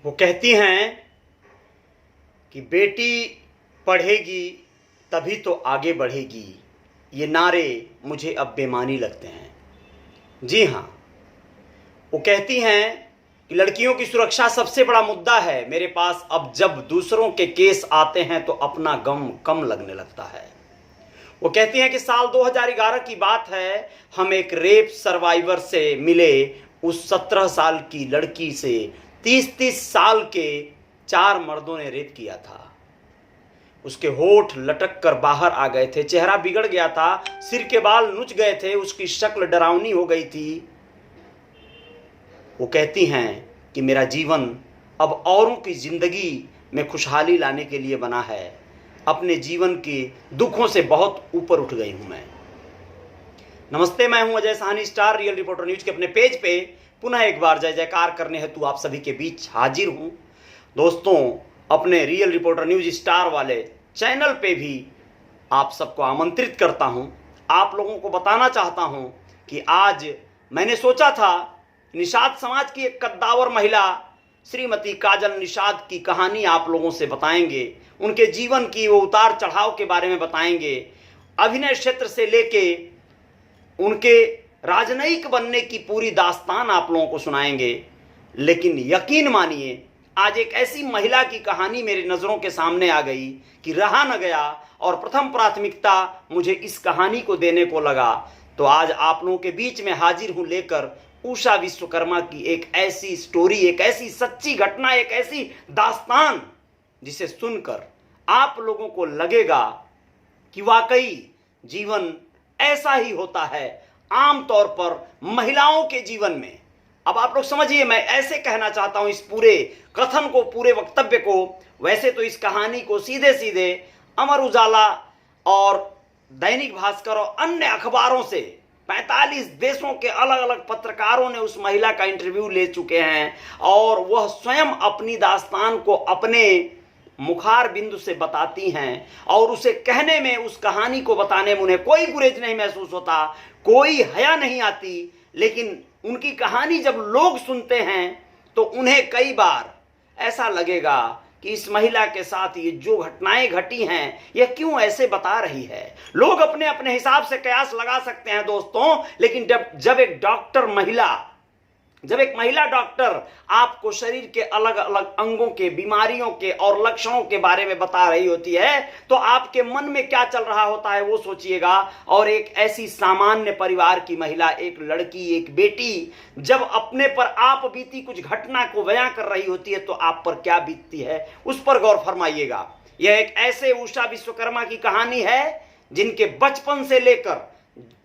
वो कहती हैं कि बेटी पढ़ेगी तभी तो आगे बढ़ेगी। ये नारे मुझे अब बेमानी लगते हैं। जी हाँ, वो कहती हैं कि लड़कियों की सुरक्षा सबसे बड़ा मुद्दा है मेरे पास। अब जब दूसरों के केस आते हैं तो अपना गम कम लगने लगता है। वो कहती हैं कि साल 2011 की बात है, हम एक रेप सर्वाइवर से मिले। उस 17 साल की लड़की से 30-30 साल के 4 मर्दों ने रेप किया था। उसके होठ लटक कर बाहर आ गए थे, चेहरा बिगड़ गया था, सिर के बाल नुच गए थे, उसकी शक्ल डरावनी हो गई थी। वो कहती हैं कि मेरा जीवन अब औरों की जिंदगी में खुशहाली लाने के लिए बना है। अपने जीवन के दुखों से बहुत ऊपर उठ गई हूं मैं। नमस्ते, मैं हूं Ajay Sahni, star real reporter news के अपने पेज पे पुनः एक बार जय जयकार करने हेतु आप सभी के बीच हाजिर हूं। दोस्तों, अपने रियल रिपोर्टर न्यूज स्टार वाले चैनल पे भी आप सबको आमंत्रित करता हूं। आप लोगों को बताना चाहता हूं कि आज मैंने सोचा था निषाद समाज की एक कद्दावर महिला श्रीमती काजल निषाद की कहानी आप लोगों से बताएंगे। उनके जीवन की वो उतार चढ़ाव के बारे में बताएंगे। अभिनय क्षेत्र से लेके उनके राजनयिक बनने की पूरी दास्तान आप लोगों को सुनाएंगे। लेकिन यकीन मानिए, आज एक ऐसी महिला की कहानी मेरी नज़रों के सामने आ गई कि रहा न गया और प्रथम प्राथमिकता मुझे इस कहानी को देने को लगा। तो आज आप लोगों के बीच में हाजिर हूं लेकर उषा विश्वकर्मा की एक ऐसी स्टोरी, एक ऐसी सच्ची घटना, एक ऐसी दास्तान जिसे सुनकर आप लोगों को लगेगा कि वाकई जीवन ऐसा ही होता है आमतौर पर महिलाओं के जीवन में। अब आप लोग समझिए, मैं ऐसे कहना चाहता हूं इस पूरे कथन को, पूरे वक्तव्य को। वैसे तो इस कहानी को सीधे सीधे अमर उजाला और दैनिक भास्कर और अन्य अखबारों से 45 देशों के अलग अलग पत्रकारों ने उस महिला का इंटरव्यू ले चुके हैं और वह स्वयं अपनी दास्तान को अपने मुखार बिंदु से बताती हैं। और उसे कहने में, उस कहानी को बताने में उन्हें कोई गुरेज नहीं महसूस होता, कोई हया नहीं आती। लेकिन उनकी कहानी जब लोग सुनते हैं तो उन्हें कई बार ऐसा लगेगा कि इस महिला के साथ ये जो घटनाएं घटी हैं यह क्यों ऐसे बता रही है। लोग अपने अपने हिसाब से कयास लगा सकते हैं दोस्तों, लेकिन जब एक महिला डॉक्टर आपको शरीर के अलग अलग अंगों के, बीमारियों के और लक्षणों के बारे में बता रही होती है तो आपके मन में क्या चल रहा होता है वो सोचिएगा। और एक ऐसी सामान्य परिवार की महिला, एक लड़की, एक बेटी जब अपने पर आप बीती कुछ घटना को बयां कर रही होती है तो आप पर क्या बीतती है, उस पर गौर फरमाइएगा। यह एक ऐसे उषा विश्वकर्मा की कहानी है जिनके बचपन से लेकर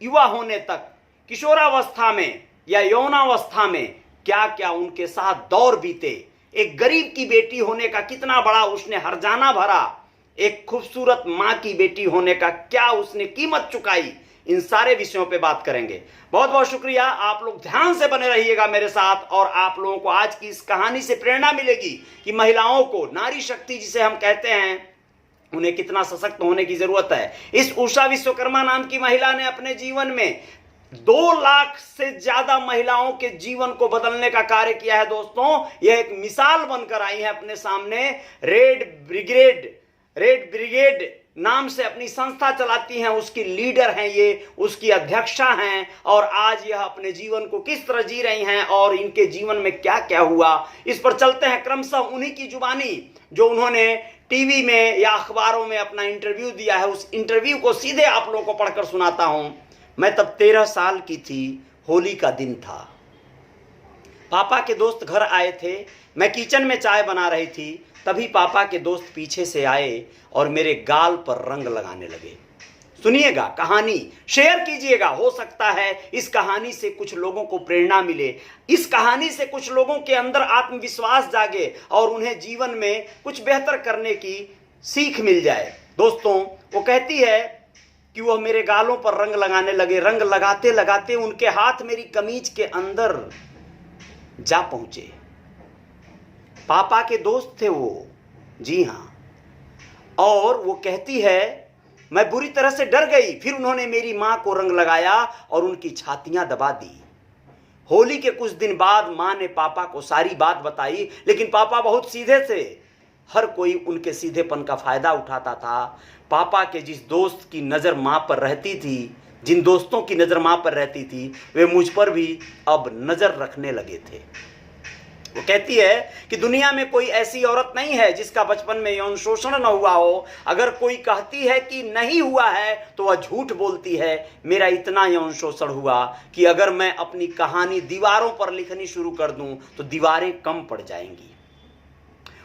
युवा होने तक, किशोरावस्था में या यौनावस्था में क्या क्या उनके साथ दौर बीते। एक गरीब की बेटी होने का कितना बड़ा उसने हर्जाना भरा, एक खूबसूरत मां की बेटी होने का क्या उसने कीमत चुकाई, इन सारे विषयों पे बात करेंगे। बहुत बहुत शुक्रिया, आप लोग ध्यान से बने रहिएगा मेरे साथ। और आप लोगों को आज की इस कहानी से प्रेरणा मिलेगी कि महिलाओं को, नारी शक्ति जिसे हम कहते हैं, उन्हें कितना सशक्त होने की जरूरत है। इस उषा विश्वकर्मा नाम की महिला ने अपने जीवन में 2 लाख से ज्यादा महिलाओं के जीवन को बदलने का कार्य किया है दोस्तों। यह एक मिसाल बनकर आई है अपने सामने। रेड ब्रिगेड नाम से अपनी संस्था चलाती हैं, उसकी लीडर हैं ये, उसकी अध्यक्षा हैं। और आज यह अपने जीवन को किस तरह जी रही हैं और इनके जीवन में क्या क्या हुआ, इस पर चलते हैं क्रमशः उन्हीं की जुबानी जो उन्होंने टीवी में या अखबारों में अपना इंटरव्यू दिया है। उस इंटरव्यू को सीधे आप लोगों को पढ़कर सुनाता हूं। मैं तब 13 साल की थी, होली का दिन था। पापा के दोस्त घर आए थे, मैं किचन में चाय बना रही थी, तभी पापा के दोस्त पीछे से आए और मेरे गाल पर रंग लगाने लगे। सुनिएगा, कहानी शेयर कीजिएगा, हो सकता है इस कहानी से कुछ लोगों को प्रेरणा मिले, इस कहानी से कुछ लोगों के अंदर आत्मविश्वास जागे और उन्हें जीवन में कुछ बेहतर करने की सीख मिल जाए। दोस्तों, वो कहती है कि वह मेरे गालों पर रंग लगाने लगे। रंग लगाते लगाते उनके हाथ मेरी कमीज के अंदर जा पहुंचे। पापा के दोस्त थे वो, जी हां। और वो कहती है, मैं बुरी तरह से डर गई। फिर उन्होंने मेरी मां को रंग लगाया और उनकी छातियां दबा दी। होली के कुछ दिन बाद माँ ने पापा को सारी बात बताई, लेकिन पापा बहुत सीधे थे। हर कोई उनके सीधेपन का फायदा उठाता था। पापा के जिस दोस्त की नज़र माँ पर रहती थी, जिन दोस्तों की नज़र माँ पर रहती थी, वे मुझ पर भी अब नज़र रखने लगे थे। वो कहती है कि दुनिया में कोई ऐसी औरत नहीं है जिसका बचपन में यौन शोषण न हुआ हो। अगर कोई कहती है कि नहीं हुआ है तो वह झूठ बोलती है। मेरा इतना यौन शोषण हुआ कि अगर मैं अपनी कहानी दीवारों पर लिखनी शुरू कर दूं तो दीवारें कम पड़ जाएंगी।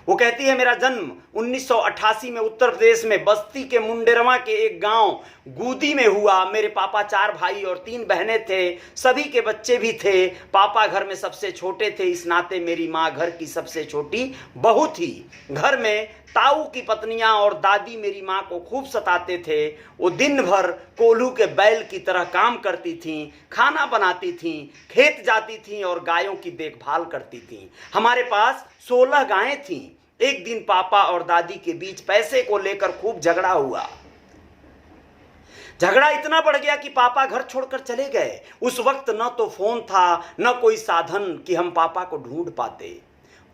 वो कहती है मेरा जन्म 1988 में उत्तर प्रदेश में बस्ती के मुंडेरवा के एक गांव गूदी में हुआ। मेरे पापा 4 भाई और 3 बहनें थे। सभी के बच्चे भी थे। पापा घर में सबसे छोटे थे, इस नाते मेरी माँ घर की सबसे छोटी बहू थी। घर में ताऊ की पत्नियां और दादी मेरी माँ को खूब सताते थे। वो दिन भर कोल्हू के बैल की तरह काम करती थीं, खाना बनाती थीं, खेत जाती थीं और गायों की देखभाल करती थीं। हमारे पास 16 गायें थीं। एक दिन पापा और दादी के बीच पैसे को लेकर खूब झगड़ा हुआ। झगड़ा इतना बढ़ गया कि पापा घर छोड़कर चले गए। उस वक्त न तो फोन था, न कोई साधन कि हम पापा को ढूंढ पाते।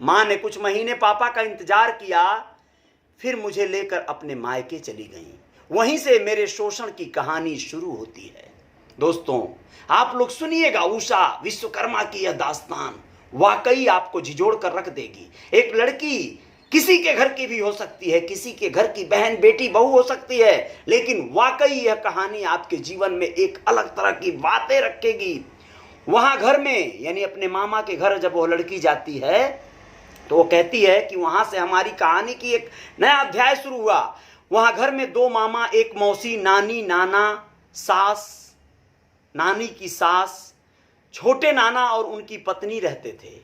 माँ ने कुछ महीने पापा का इंतजार किया, फिर मुझे लेकर अपने मायके चली गईं। वहीं से मेरे शोषण की कहानी शुरू होती है। दोस्तों, आप लोग सुनिएगा उषा विश्वकर्मा की यह दास्तान वाकई आपको झिझोड़ कर रख देगी। एक लड़की किसी के घर की भी हो सकती है, किसी के घर की बहन, बेटी, बहू हो सकती है, लेकिन वाकई यह कहानी आपके जीवन में एक अलग तरह की बातें रखेगी। वहां घर में, यानी अपने मामा के घर जब वो लड़की जाती है तो वो कहती है कि वहां से हमारी कहानी की एक नया अध्याय शुरू हुआ। वहां घर में 2 मामा, एक मौसी, नानी, नाना, सास, नानी की सास, छोटे नाना और उनकी पत्नी रहते थे।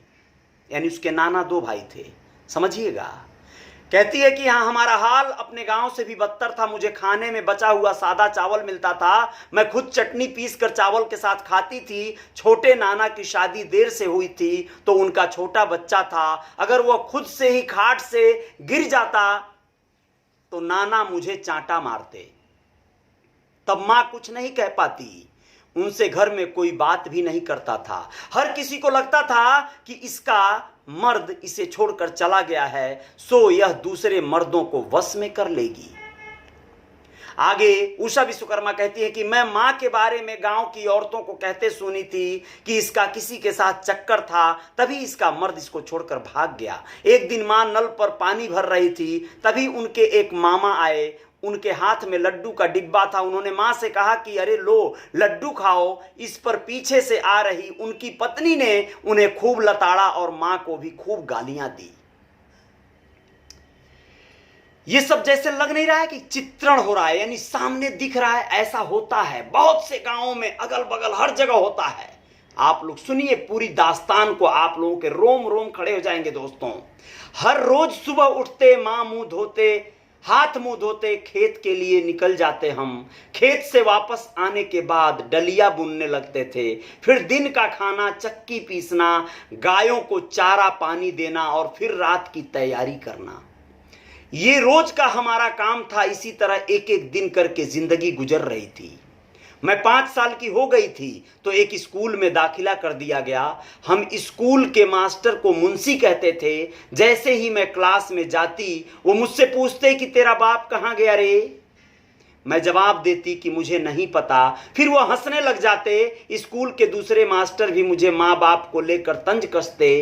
यानी उसके नाना 2 भाई थे, समझिएगा। कहती है कि हाँ, हमारा हाल अपने गांव से भी बदतर था। मुझे खाने में बचा हुआ सादा चावल मिलता था। मैं खुद चटनी पीस कर चावल के साथ खाती थी। छोटे नाना की शादी देर से हुई थी तो उनका छोटा बच्चा था। अगर वह खुद से ही खाट से गिर जाता तो नाना मुझे चांटा मारते। तब माँ कुछ नहीं कह पाती। उनसे घर में कोई बात भी नहीं करता था। हर किसी को लगता था कि इसका मर्द इसे छोड़कर चला गया है, सो यह दूसरे मर्दों को वश में कर लेगी। आगे उषा विश्वकर्मा कहती है कि मैं माँ के बारे में गांव की औरतों को कहते सुनी थी कि इसका किसी के साथ चक्कर था, तभी इसका मर्द इसको छोड़कर भाग गया। एक दिन माँ नल पर पानी भर रही थी, तभी उनके एक मामा आए। उनके हाथ में लड्डू का डिब्बा था। उन्होंने माँ से कहा कि अरे लो लड्डू खाओ। इस पर पीछे से आ रही उनकी पत्नी ने उन्हें खूब लताड़ा और माँ को भी खूब गालियां दी। ये सब जैसे लग नहीं रहा है कि चित्रण हो रहा है, यानी सामने दिख रहा है। ऐसा होता है बहुत से गांवों में, अगल बगल हर जगह होता है। आप लोग सुनिए पूरी दास्तान को, आप लोगों के रोम रोम खड़े हो जाएंगे। दोस्तों, हर रोज सुबह उठते, माँ मुंह धोते, हाथ मुंह धोते खेत के लिए निकल जाते हम। खेत से वापस आने के बाद डलिया बुनने लगते थे। फिर दिन का खाना, चक्की पीसना, गायों को चारा पानी देना और फिर रात की तैयारी करना। ये रोज का हमारा काम था। इसी तरह एक एक दिन करके जिंदगी गुजर रही थी। मैं 5 साल की हो गई थी तो एक स्कूल में दाखिला कर दिया गया। हम स्कूल के मास्टर को मुंशी कहते थे। जैसे ही मैं क्लास में जाती वो मुझसे पूछते कि तेरा बाप कहाँ गया रे। मैं जवाब देती कि मुझे नहीं पता। फिर वो हंसने लग जाते। स्कूल के दूसरे मास्टर भी मुझे माँ बाप को लेकर तंज कसते।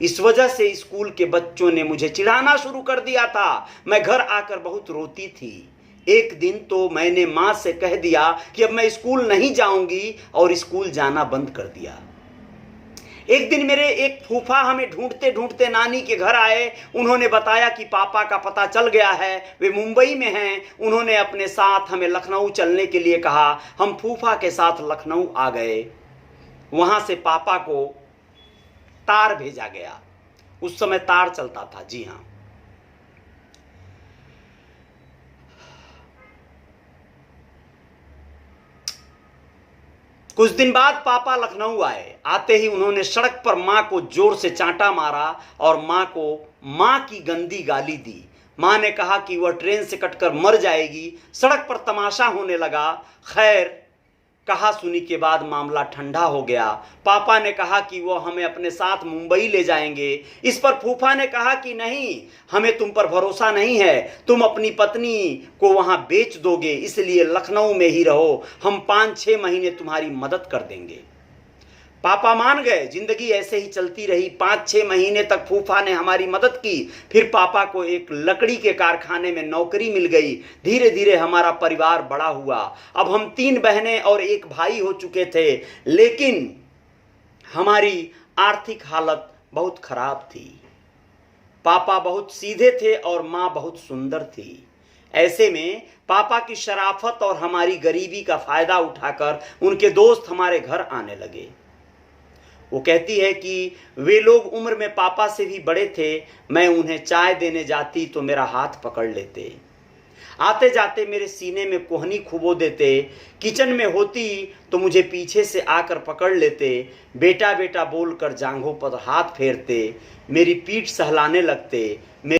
इस वजह से स्कूल के बच्चों ने मुझे चिढ़ाना शुरू कर दिया था। मैं घर आकर बहुत रोती थी। एक दिन तो मैंने माँ से कह दिया कि अब मैं स्कूल नहीं जाऊंगी और स्कूल जाना बंद कर दिया। एक दिन मेरे एक फूफा हमें ढूंढते ढूंढते नानी के घर आए। उन्होंने बताया कि पापा का पता चल गया है, वे मुंबई में हैं। उन्होंने अपने साथ हमें लखनऊ चलने के लिए कहा। हम फूफा के साथ लखनऊ आ गए। वहां से पापा को तार भेजा गया। उस समय तार चलता था, जी हाँ। कुछ दिन बाद पापा लखनऊ आए। आते ही उन्होंने सड़क पर माँ को जोर से चांटा मारा और माँ को माँ की गंदी गाली दी। माँ ने कहा कि वह ट्रेन से कटकर मर जाएगी। सड़क पर तमाशा होने लगा। खैर कहा सुनी के बाद मामला ठंडा हो गया। पापा ने कहा कि वो हमें अपने साथ मुंबई ले जाएंगे। इस पर फूफा ने कहा कि नहीं, हमें तुम पर भरोसा नहीं है, तुम अपनी पत्नी को वहां बेच दोगे, इसलिए लखनऊ में ही रहो, हम 5-6 महीने तुम्हारी मदद कर देंगे। पापा मान गए। जिंदगी ऐसे ही चलती रही। 5-6 महीने तक फूफा ने हमारी मदद की। फिर पापा को एक लकड़ी के कारखाने में नौकरी मिल गई। धीरे धीरे हमारा परिवार बड़ा हुआ। अब हम 3 बहनें और 1 भाई हो चुके थे, लेकिन हमारी आर्थिक हालत बहुत खराब थी। पापा बहुत सीधे थे और माँ बहुत सुंदर थी। ऐसे में पापा की शराफत और हमारी गरीबी का फायदा उठाकर उनके दोस्त हमारे घर आने लगे। वो कहती है कि वे लोग उम्र में पापा से भी बड़े थे। मैं उन्हें चाय देने जाती तो मेरा हाथ पकड़ लेते, आते जाते मेरे सीने में कोहनी खुबो देते। किचन में होती तो मुझे पीछे से आकर पकड़ लेते, बेटा बेटा बोलकर जांघों पर हाथ फेरते, मेरी पीठ सहलाने लगते।